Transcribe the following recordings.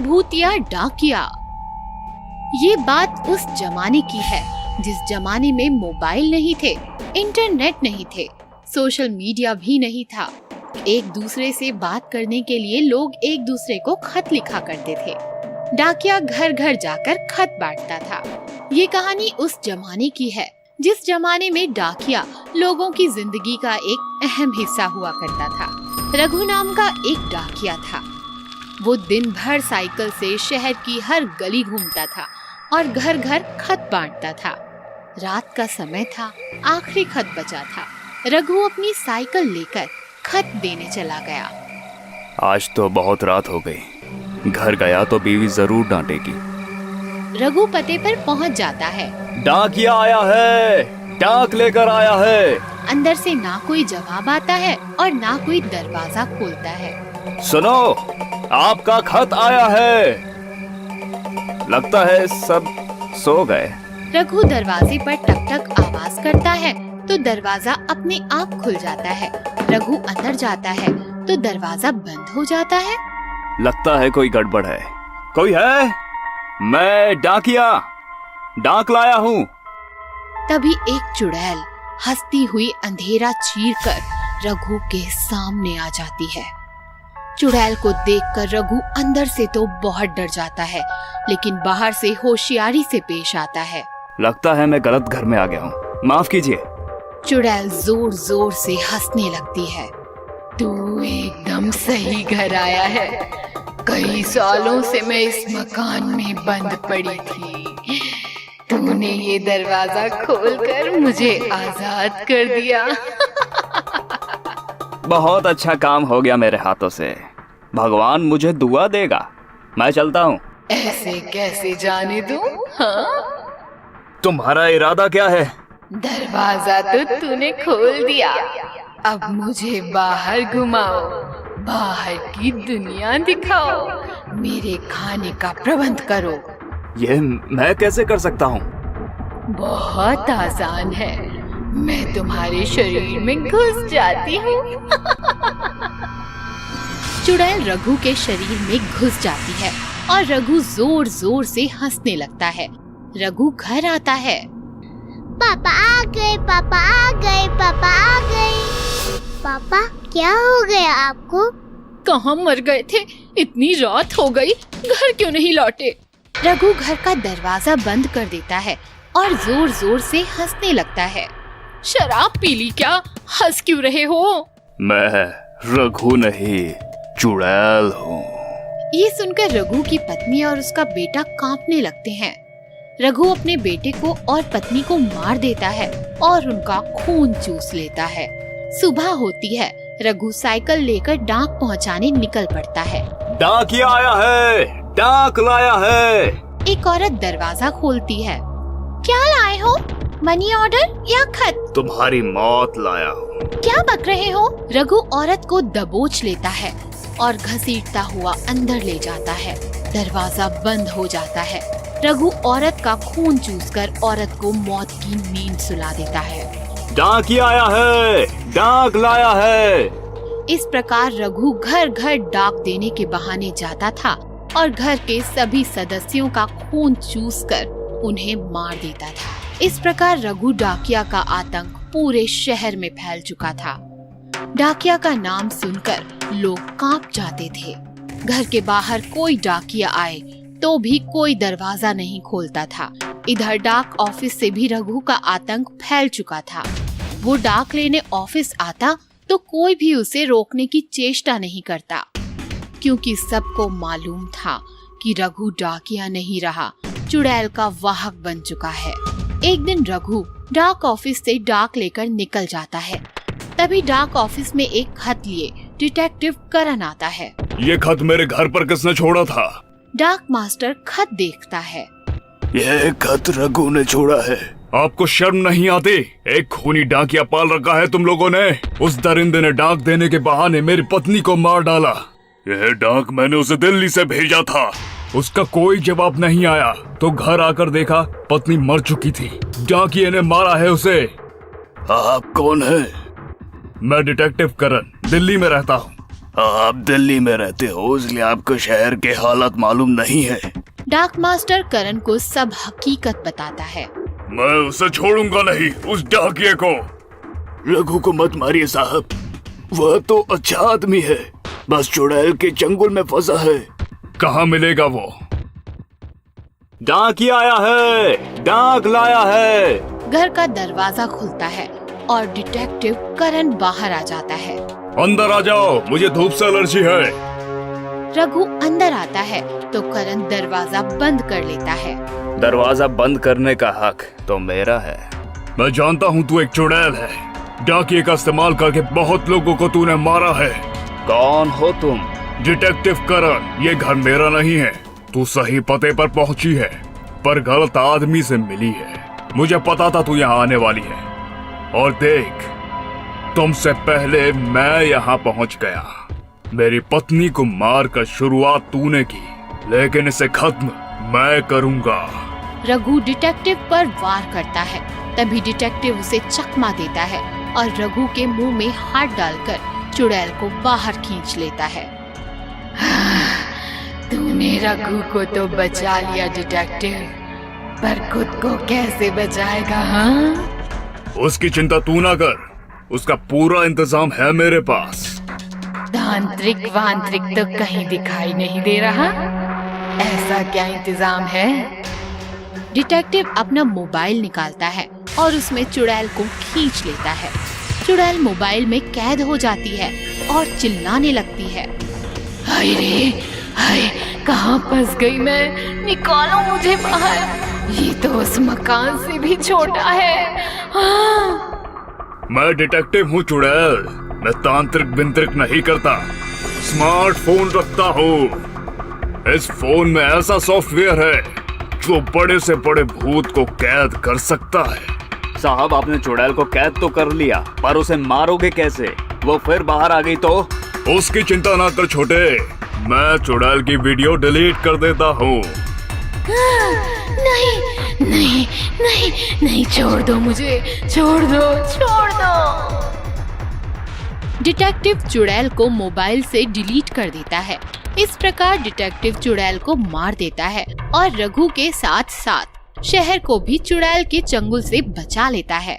भूतिया डाकिया। ये बात उस जमाने की है जिस जमाने में मोबाइल नहीं थे, इंटरनेट नहीं थे, सोशल मीडिया भी नहीं था। एक दूसरे से बात करने के लिए लोग एक दूसरे को खत लिखा करते थे। डाकिया घर घर जाकर खत बांटता था। ये कहानी उस जमाने की है जिस जमाने में डाकिया लोगों की जिंदगी का एक अहम हिस्सा हुआ करता था। रघु नाम का एक डाकिया था। वो दिन भर साइकिल से शहर की हर गली घूमता था और घर घर खत बांटता था। रात का समय था, आखिरी खत बचा था। रघु अपनी साइकिल लेकर खत देने चला गया। आज तो बहुत रात हो गई, घर गया तो बीवी जरूर डांटेगी। रघु पते पर पहुंच जाता है। डाकिया आया है, डाक लेकर आया है। अंदर से ना कोई जवाब आता है और ना कोई दरवाजा खोलता है। सुनो, आपका खत आया है। लगता है सब सो गए। रघु दरवाजे पर टक टक आवाज करता है तो दरवाजा अपने आप खुल जाता है। रघु अंदर जाता है तो दरवाजा बंद हो जाता है। लगता है कोई गड़बड़ है। कोई है? मैं डाकिया, डाक लाया हूँ। तभी एक चुड़ैल हंसती हुई अंधेरा चीरकर रघु के सामने आ जाती है। चुड़ैल को देखकर रघु अंदर से तो बहुत डर जाता है, लेकिन बाहर से होशियारी से पेश आता है। लगता है मैं गलत घर में आ गया हूँ, माफ कीजिए। चुड़ैल जोर जोर से हंसने लगती है। तू एकदम सही घर आया है। कई सालों से मैं इस मकान में बंद पड़ी थी। तूने ये दरवाजा खोलकर मुझे आजाद कर दिया। बहुत अच्छा काम हो गया मेरे हाथों से। भगवान मुझे दुआ देगा। मैं चलता हूँ। ऐसे कैसे जाने दूं? हाँ? तुम्हारा इरादा क्या है? दरवाजा तो तूने खोल दिया, अब मुझे बाहर घुमाओ, बाहर की दुनिया दिखाओ, मेरे खाने का प्रबंध करो। ये मैं कैसे कर सकता हूँ? बहुत आसान है, मैं तुम्हारे शरीर में घुस जाती हूँ। चुड़ैल रघु के शरीर में घुस जाती है और रघु जोर जोर से हंसने लगता है। रघु घर आता है। पापा आ गए, पापा आ गए, पापा आ गए। पापा क्या हो गया आपको? कहाँ मर गए थे? इतनी रात हो गई, घर क्यों नहीं लौटे? रघु घर का दरवाजा बंद कर देता है और जोर जोर से हंसने लगता है। शराब पी ली क्या? हंस क्यों रहे हो? मैं रघु नहीं, चुड़ैल हूँ। ये सुनकर रघु की पत्नी और उसका बेटा कांपने लगते हैं। रघु अपने बेटे को और पत्नी को मार देता है और उनका खून चूस लेता है। सुबह होती है। रघु साइकिल लेकर डाक पहुंचाने निकल पड़ता है। डाकिया आया है, डाक लाया है। एक औरत दरवाजा खोलती है। क्या लाए हो? मनी ऑर्डर या खत? तुम्हारी मौत लाया हूँ। क्या बक रहे हो? रघु औरत को दबोच लेता है और घसीटता हुआ अंदर ले जाता है। दरवाजा बंद हो जाता है। रघु औरत का खून चूसकर औरत को मौत की नींद सुला देता है। डाकिया आया है, डाक लाया है। इस प्रकार रघु घर घर डाक देने के बहाने जाता था और घर के सभी सदस्यों का खून चूसकर उन्हें मार देता था। इस प्रकार रघु डाकिया का आतंक पूरे शहर में फैल चुका था। डाकिया का नाम सुनकर लोग कांप जाते थे। घर के बाहर कोई डाकिया आए तो भी कोई दरवाजा नहीं खोलता था। इधर डाक ऑफिस से भी रघु का आतंक फैल चुका था। वो डाक लेने ऑफिस आता तो कोई भी उसे रोकने की चेष्टा नहीं करता, क्योंकि सबको मालूम था कि रघु डाकिया नहीं रहा, चुड़ैल का वाहक बन चुका है। एक दिन रघु डाक ऑफिस से डाक लेकर निकल जाता है। तभी डाक ऑफिस में एक खत लिए डिटेक्टिव करण आता है। ये खत मेरे घर पर किसने छोड़ा था? डाक मास्टर खत देखता है। यह खत रघु ने छोड़ा है। आपको शर्म नहीं आती? एक खूनी डाकिया पाल रखा है तुम लोगों ने। उस दरिंदे ने डाक देने के बहाने मेरी पत्नी को मार डाला। यह डाक मैंने उसे दिल्ली से भेजा था। उसका कोई जवाब नहीं आया तो घर आकर देखा पत्नी मर चुकी थी। डाकिये ने मारा है उसे। आप कौन है? मैं डिटेक्टिव करण दिल्ली में रहता हूँ। आप दिल्ली में रहते हो इसलिए आपको शहर के हालात मालूम नहीं है। डाक मास्टर करण को सब हकीकत बताता है। मैं उसे छोड़ूंगा नहीं, उस डाकिये को। रघु को मत मारिए साहब, वह तो अच्छा आदमी है, बस चुड़ैल के चंगुल में फंसा है। कहाँ मिलेगा वो? डाकिया आया है, डाक लाया है। घर का दरवाजा खुलता है और डिटेक्टिव करण बाहर आ जाता है। अंदर आ जाओ, मुझे धूप से एलर्जी है। रघु अंदर आता है तो करण दरवाजा बंद कर लेता है। दरवाजा बंद करने का हक तो मेरा है। मैं जानता हूँ तू एक चुड़ैल है, डाकिये का इस्तेमाल करके बहुत लोगों को तूने मारा है। कौन हो तुम? डिटेक्टिव करण, ये घर मेरा नहीं है। तू सही पते पर पहुंची है पर गलत आदमी से मिली है। मुझे पता था तू यहाँ आने वाली है और देख, तुमसे पहले मैं यहाँ पहुँच गया। मेरी पत्नी को मार कर शुरुआत तूने की, लेकिन इसे खत्म मैं करूँगा। रघु डिटेक्टिव पर वार करता है। तभी डिटेक्टिव उसे चकमा देता है और रघु के मुंह में हाथ डालकर चुड़ैल को बाहर खींच लेता है। तूने रघु को तो बचा लिया डिटेक्टिव, पर खुद को कैसे बचाएगा? हाँ, उसकी चिंता तू ना कर, उसका पूरा इंतजाम है मेरे पास। तांत्रिक वांत्रिक तो कहीं दिखाई नहीं दे रहा। ऐसा क्या इंतजाम है? डिटेक्टिव अपना मोबाइल निकालता है और उसमें चुड़ैल को खींच लेता है। चुड़ैल मोबाइल में कैद हो जाती है और चिल्लाने लगती है। हाय रे हाय, कहाँ फंस गई मैं? निकालो मुझे बाहर, ये तो उस मकान से भी छोटा है। हाँ। मैं डिटेक्टिव हूँ चुड़ैल, मैं तांत्रिक बिंत्रिक नहीं करता, स्मार्टफोन रखता हूँ। इस फोन में ऐसा सॉफ्टवेयर है जो बड़े से बड़े भूत को कैद कर सकता है। साहब, आपने चुड़ैल को कैद तो कर लिया, पर उसे मारोगे कैसे? वो फिर बाहर आ गई तो? उसकी चिंता ना कर छोटे, मैं चुड़ैल की वीडियो डिलीट कर देता हूँ। नहीं नहीं नहीं नहीं, छोड़ दो मुझे, छोड़ दो छोड़ दो। डिटेक्टिव चुड़ैल को मोबाइल से डिलीट कर देता है। इस प्रकार डिटेक्टिव चुड़ैल को मार देता है और रघु के साथ साथ शहर को भी चुड़ैल के चंगुल से बचा लेता है।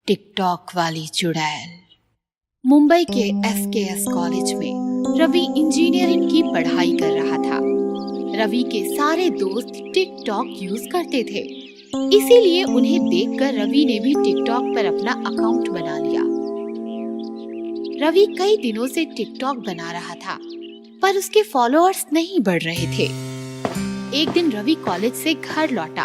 टिकटॉक वाली चुड़ैल। मुंबई के SKS कॉलेज में रवि इंजीनियरिंग की पढ़ाई कर रहा था। रवि के सारे दोस्त टिकटॉक यूज करते थे, इसीलिए उन्हें देखकर रवि ने भी टिकटॉक पर अपना अकाउंट बना लिया। रवि कई दिनों से टिकटॉक बना रहा था, पर उसके फॉलोअर्स नहीं बढ़ रहे थे। एक दिन रवि कॉलेज से घर लौटा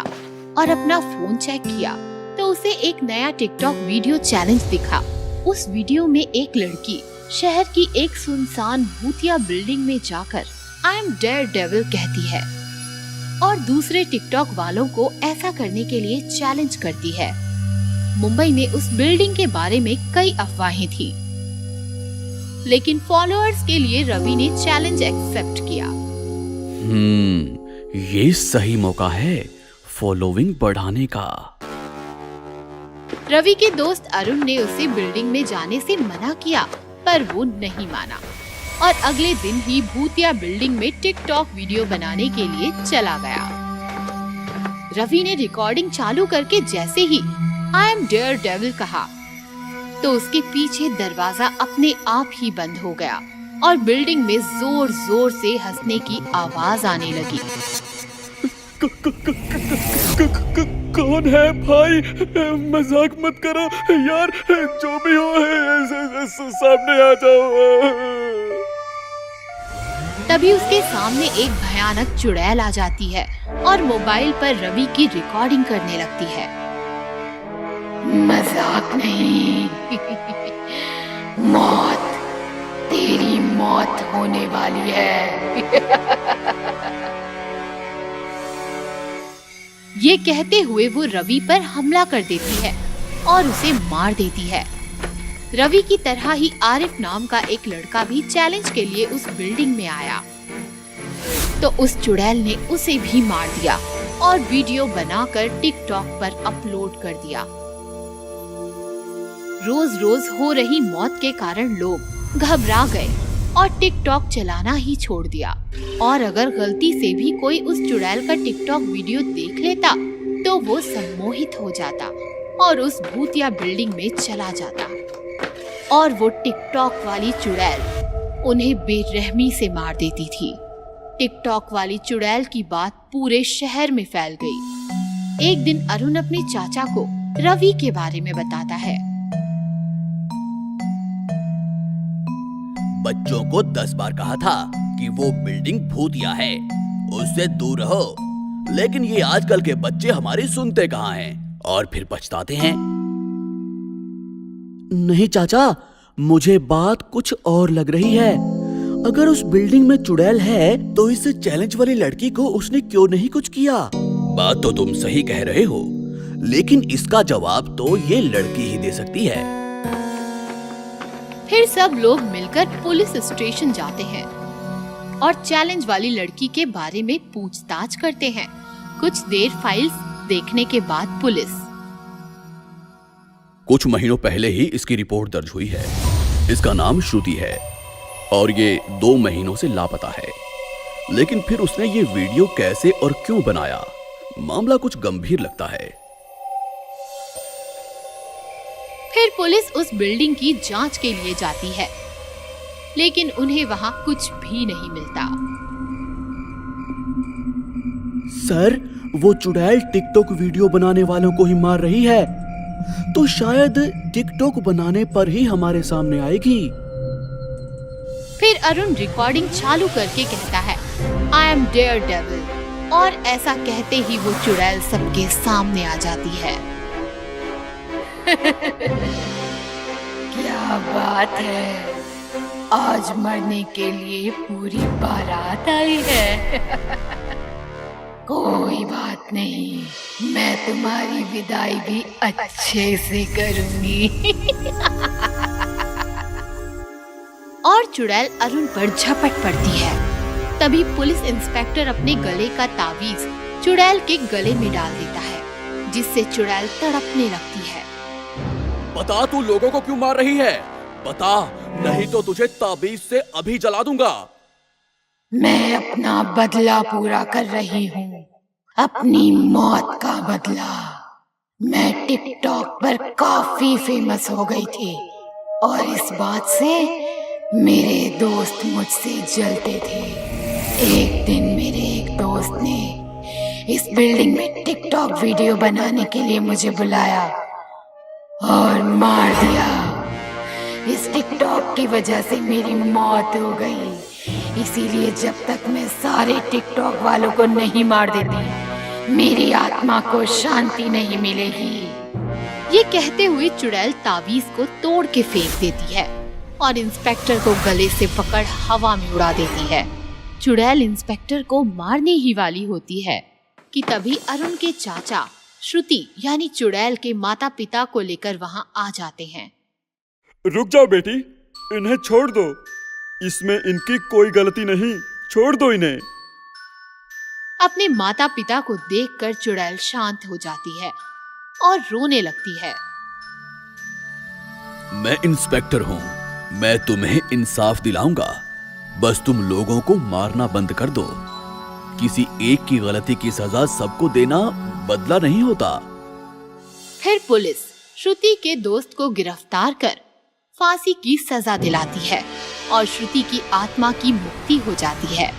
और अपना फोन चेक किया तो उसे एक नया टिकटॉक वीडियो चैलेंज दिखा। उस वीडियो में एक लड़की शहर की एक सुनसान भूतिया बिल्डिंग में जाकर आई एम डेयरडेविल कहती है और दूसरे टिकटॉक वालों को ऐसा करने के लिए चैलेंज करती है। मुंबई में उस बिल्डिंग के बारे में कई अफवाहें थी, लेकिन फॉलोअर्स के लिए रवि ने चैलेंज एक्सेप्ट किया। ये सही मौका है फॉलोइंग बढ़ाने का। रवि के दोस्त अरुण ने उसे बिल्डिंग में जाने से मना किया, पर वो नहीं माना और अगले दिन ही भूतिया बिल्डिंग में टिकटॉक वीडियो बनाने के लिए चला गया। रवि ने रिकॉर्डिंग चालू करके जैसे ही आई एम डेयरडेविल कहा तो उसके पीछे दरवाजा अपने आप ही बंद हो गया और बिल्डिंग में जोर जोर से हंसने की आवाज आने लगी। कौन है भाई? मजाक मत करो यार, जो भी हो सामने आ जाओ। तभी उसके सामने एक भयानक चुड़ैल आ जाती है और मोबाइल पर रवि की रिकॉर्डिंग करने लगती है। मजाक नहीं, मौत, तेरी मौत होने वाली है। ये कहते हुए वो रवि पर हमला कर देती है और उसे मार देती है। रवि की तरह ही आरिफ नाम का एक लड़का भी चैलेंज के लिए उस बिल्डिंग में आया, तो उस चुड़ैल ने उसे भी मार दिया और वीडियो बनाकर टिकटॉक पर अपलोड कर दिया। रोज रोज हो रही मौत के कारण लोग घबरा गए और टिकटॉक चलाना ही छोड़ दिया। और अगर गलती से भी कोई उस चुड़ैल का टिकटॉक वीडियो देख लेता तो वो सम्मोहित हो जाता और उस भूतिया बिल्डिंग में चला जाता और वो टिकटॉक वाली चुड़ैल उन्हें बेरहमी से मार देती थी। टिकटॉक वाली चुड़ैल की बात पूरे शहर में फैल गई। एक दिन अरुण अपने चाचा को रवि के बारे में बताता है। बच्चों को 10 बार कहा था कि वो बिल्डिंग भूतिया है, उससे दूर रहो, लेकिन ये आजकल के बच्चे हमारी सुनते कहाँ हैं और फिर पछताते हैं। नहीं चाचा, मुझे बात कुछ और लग रही है। अगर उस बिल्डिंग में चुड़ैल है तो इस चैलेंज वाली लड़की को उसने क्यों नहीं कुछ किया? बात तो तुम सही कह रहे हो, लेकिन इसका जवाब तो ये लड़की ही दे सकती है। फिर सब लोग मिलकर पुलिस स्टेशन जाते हैं और चैलेंज वाली लड़की के बारे में पूछताछ करते हैं। कुछ देर फाइल्स देखने के बाद पुलिस कुछ महीनों पहले ही इसकी रिपोर्ट दर्ज हुई है। इसका नाम श्रुति है और ये 2 महीनों से लापता है। लेकिन फिर उसने ये वीडियो कैसे और क्यों बनाया? मामला कुछ गंभीर लगता है। फिर पुलिस उस बिल्डिंग की जांच के लिए जाती है, लेकिन उन्हें वहां कुछ भी नहीं मिलता। सर, वो चुड़ैल टिकटॉक वीडियो बनाने वालों को ही मार रही है, तो शायद टिकटॉक बनाने पर ही हमारे सामने आएगी। फिर अरुण रिकॉर्डिंग चालू करके कहता है, आई एम डेयर डेविल, और ऐसा कहते ही वो चुड़ैल सबके सामने आ जाती है। क्या बात है, आज मरने के लिए पूरी बारात आई है। कोई बात नहीं, मैं तुम्हारी विदाई भी अच्छे से करूंगी। और चुड़ैल अरुण पर झपट पड़ती है। तभी पुलिस इंस्पेक्टर अपने गले का तावीज चुड़ैल के गले में डाल देता है, जिससे चुड़ैल तड़पने लगती है। बता, तू लोगों को क्यों मार रही है? बता, नहीं तो तुझे ताबीज से अभी जला दूंगा। मैं अपना बदला पूरा कर रही हूँ, अपनी मौत का बदला। मैं टिकटॉक पर काफी फेमस हो गई थी और इस बात से मेरे दोस्त मुझसे जलते थे। एक दिन मेरे एक दोस्त ने इस बिल्डिंग में टिकटॉक वीडियो बनाने के लिए मुझे बुलाया और मार दिया। इस टिकटॉक की वजह से मेरी मौत हो गई। इसीलिए जब तक मैं सारे टिकटॉक वालों को नहीं मार देती, मेरी आत्मा को शांति नहीं मिलेगी। ये कहते हुए चुड़ैल तावीज को तोड़ के फेंक देती है और इंस्पेक्टर को गले से पकड़ हवा में उड़ा देती है। चुड़ैल इंस्पेक्टर को मारने ही वाली होती है कि तभी अरुण के चाचा श्रुति यानी चुड़ैल के माता पिता को लेकर वहां आ जाते हैं। रुक जाओ बेटी, इन्हें छोड़ दो, इसमें इनकी कोई गलती नहीं, छोड़ दो इन्हें। अपने माता पिता को देखकर चुड़ैल शांत हो जाती है और रोने लगती है। मैं इंस्पेक्टर हूँ, मैं तुम्हें इंसाफ दिलाऊंगा। बस तुम लोगों को मारना बंद कर दो। किसी एक की गलती की सजा सबको देना बदला नहीं होता। फिर पुलिस श्रुति के दोस्त को गिरफ्तार कर फांसी की सजा दिलाती है और श्रुति की आत्मा की मुक्ति हो जाती है।